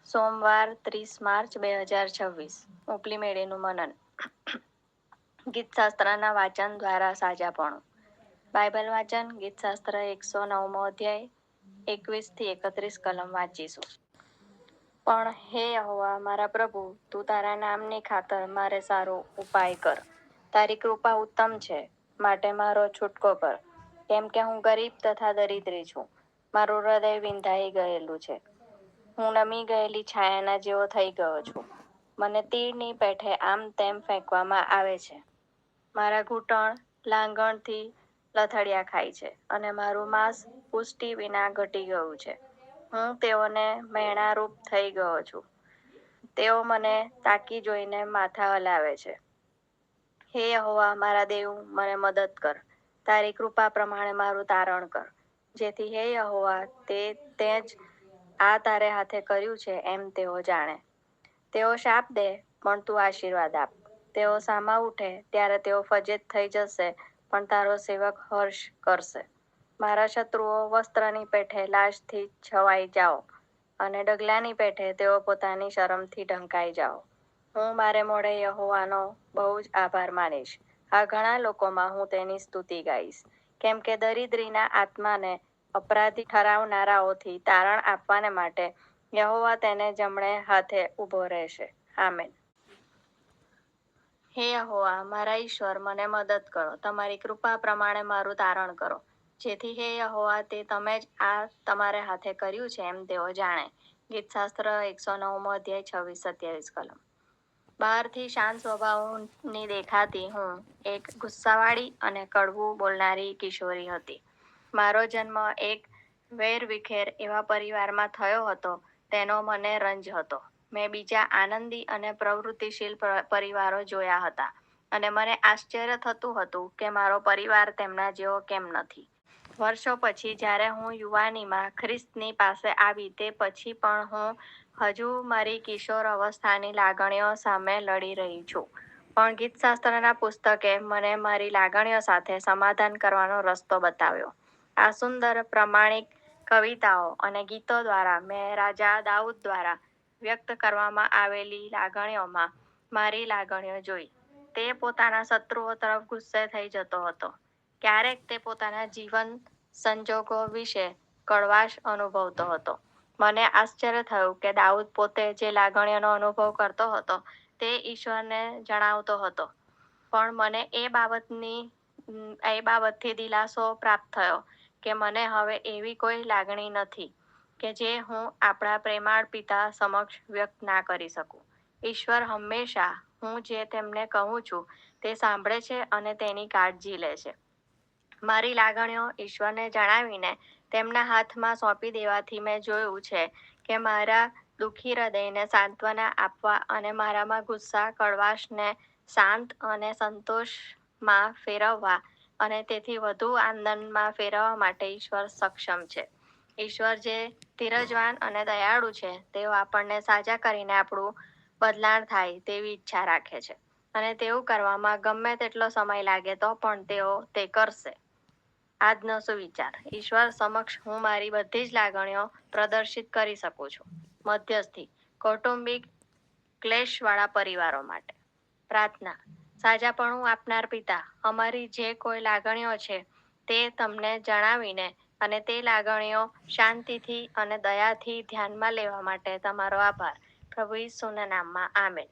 સોમવાર 30 માર્ચ 2026 ઉપલી મેળીનું મનન. ગીતશાસ્ત્રના વાંચન દ્વારા સાજાપણું. બાઇબલ વાંચન ગીતશાસ્ત્ર 109મો અધ્યાય 21 થી 31 કલમ વાંચીશું. પણ હે યહોવા મારા પ્રભુ, તું તારા નામની ખાતર મારે સારો ઉપાય કર. તારી કૃપા ઉત્તમ છે, માટે મારો છૂટકો કર. કેમ કે હું ગરીબ તથા દરિદ્રી છું, મારું હૃદય વિંધાઈ ગયેલું છે. હું નમી ગયેલી છાયાના જેવો થઈ ગયો છું. મને તીરની પેઠે આમ તેમ ફેંકવામાં આવે છે. મારા ઘૂંટણ લાંગણથી લથડિયા ખાય છે, અને મારું માંસ પુષ્ટિ વિના ઘટી ગયું છે. હું તેઓને મહેણારૂપ થઈ ગયો છું. તેઓ મને તાકી જોઈને માથા હલાવે છે. હે યહોવા મારા દેવ, મને મદદ કર. તારી કૃપા પ્રમાણે મારું તારણ કર. જેથી હે યહોવા તે જ આ તારે હાથે કર્યું છે એમ તેઓ જાણે. તેઓ શાપ દે, પણ તું આશીર્વાદ આપ. તેઓ સામા ઉઠે ત્યારે તેઓ ફજેત થઈ જશે, પણ તારો સેવક હર્ષ કરશે. મારા શત્રુઓ વસ્ત્રની પેઠે લાશથી છવાઈ જાઓ, અને ડગલાની પેઠે તેઓ પોતાની શરમથી ઢંકાઈ જાઓ. હું મારે મોઢે યહોવાનો બહુ જ આભાર માનીશ. આ ઘણા લોકોમાં હું તેની સ્તુતિ ગાઈશ. કેમ કે દરિદ્રીના આત્માને અપરાધી ઠરાવનારાઓથી તારણ આપવાને માટે યહોવા તેને જમણે હાથે ઊભો રહેશે. આમેન. હે યહોવા મારા ઈશ્વર, મને મદદ કરો. તમારી કૃપા પ્રમાણે મારું તારણ કરો. જેથી હે યહોવા તમે જ આ તમારે હાથે કર્યું છે એમ તેઓ જાણે. ગીતશાસ્ત્ર 109મો અધ્યાય 26-27 કલમ. બહારથી શાંત સ્વભાવની દેખાતી હું એક ગુસ્સાવાળી અને કડવું બોલનારી કિશોરી હતી. મારો જન્મ એક વેરવિખેર એવા પરિવારમાં થયો હતો, તેનો મને રંજ હતો. મેં બીજા આનંદી અને પ્રવૃત્તિશીલ પરિવારો જોયા હતા, અને મને આશ્ચર્ય થતું હતું કે મારો પરિવાર તેમના જેવો કેમ નથી. વર્ષો પછી જ્યારે હું યુવાનીમાં ખ્રિસ્તની પાસે આવી, તે પછી પણ હું હજુ મારી કિશોર અવસ્થાની લાગણીઓ સામે લડી રહી છું. પણ ગીતશાસ્ત્રના પુસ્તકે મને મારી લાગણીઓ સાથે સમાધાન કરવાનો રસ્તો બતાવ્યો. આ સુંદર પ્રામાણિક કવિતાઓ અને ગીતો દ્વારા મેં રાજા દાઉદ દ્વારા વ્યક્ત કરવામાં આવેલી લાગણીઓમાં મારી લાગણીઓ જોઈ. તે પોતાના શત્રુઓ તરફ ગુસ્સે થઈ જતો હતો. ક્યારેક તે પોતાના જીવન સંજોગો વિશે કડવાશ અનુભવતો હતો. મને આશ્ચર્ય થયું કે દાઉદ પોતે જે લાગણીઓનો અનુભવ કરતો હતો તે ઈશ્વરને જણાવતો હતો. પણ મને એ બાબતથી દિલાસો પ્રાપ્ત થયો કે મને હવે એવી કોઈ લાગણી નથી કે જે હું આપણા પ્રેમાળ પિતા સમક્ષ વ્યક્ત ના કરી શકું. ઈશ્વર હંમેશા હું જે તેમને કહું છું તે સાંભળે છે અને તેની કાળજી લે છે. મારી લાગણીઓ ઈશ્વરને જણાવીને તેમના હાથમાં સોંપી દેવાથી મેં જોયું છે કે મારા દુઃખી હૃદયને સાંત્વના આપવા અને મારામાં ગુસ્સા કડવાશને શાંત અને સંતોષમાં ફેરવવા અને તેથી વધુ આનંદમાં ફેરવવા માટે ઈશ્વર સક્ષમ છે. ઈશ્વર જે ધીરજવાન અને દયાળુ છે, તેઓ આપણને સાજા કરીને આપણું બદલાણ થાય તેવી ઈચ્છા રાખે છે, અને તેવું કરવામાં ગમે તેટલો સમય લાગે તો પણ તેઓ તે કરશે. આજનો સુવિચાર. ઈશ્વર સમક્ષ હું મારી બધી જ લાગણીઓ પ્રદર્શિત કરી શકું છું. મધ્યસ્થી કૌટુંબિક ક્લેશવાળા પરિવારો માટે. પ્રાર્થના. સાજાપણું આપનાર પિતા, અમારી જે કોઈ લાગણીઓ છે તે તમને જણાવીને અને તે લાગણીઓ શાંતિથી અને દયાથી ધ્યાનમાં લેવા માટે તમારો આભાર. પ્રભુ ઈસુના નામમાં આમેન.